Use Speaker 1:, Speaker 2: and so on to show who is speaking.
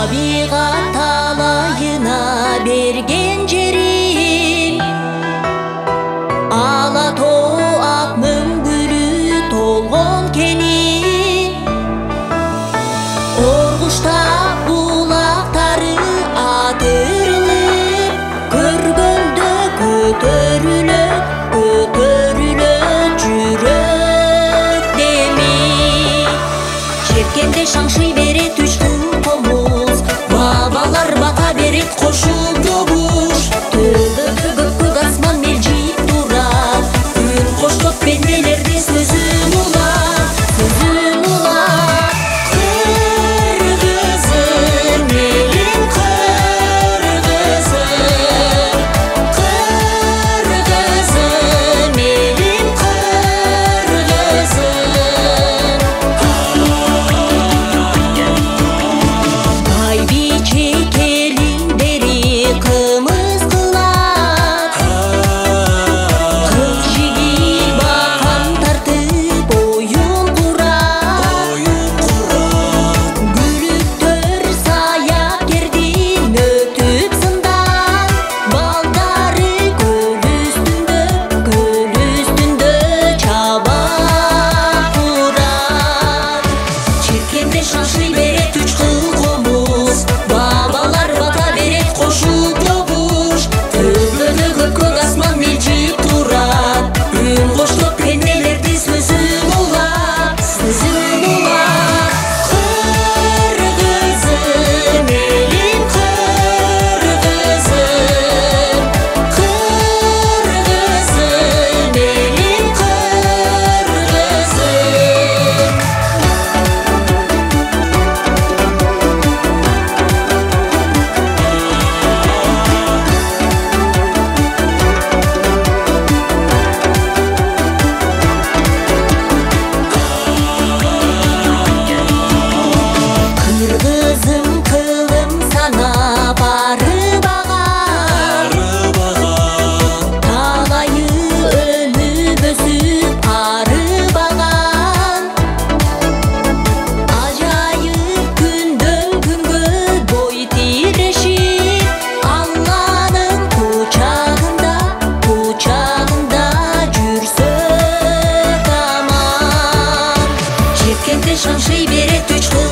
Speaker 1: Табиғат талайына берген жерім, Алатау ақ мөңгүлү толгон кени, Оргушта булактары атырылып, көргөндө көтөрүлөт, көтөрүлөт жүрөк деми. Жеркенде шаңшый берет үч кыз комуз, бабалар бата берет кошуп добуш. Төбөгө көк асман мелжип турат, күн коштоп пенделерди сөзүн улат, сөзүн улат. Кыргызым элим, кыргызым, кыргызым элим, кыргызым. Байбиче келиндери кымыз кылат, кыз жигит бакан тартып оюн курат. Гүлүктөр саякердин өтүп сындан, балдары көл үстүндө чаба турат. Черкенде шашый берет үч кыз комуз, бабалар бата берет кошуп добуш. Төбөдө көк асман мелжип турат, үн коштоп пенделерди сөзүн улат, сөзүн улат. Кыргызым элим, кыргызым, кыргызым элим, кыргызым. Кыргызым кылым санап арыбаган, талайы өнүп өсүп арыбаган. Ажайып күндөн күнгө бой тирешип, Алланын кучагында жүрсөк аман. Жеркенде шаңшый берет үч кыз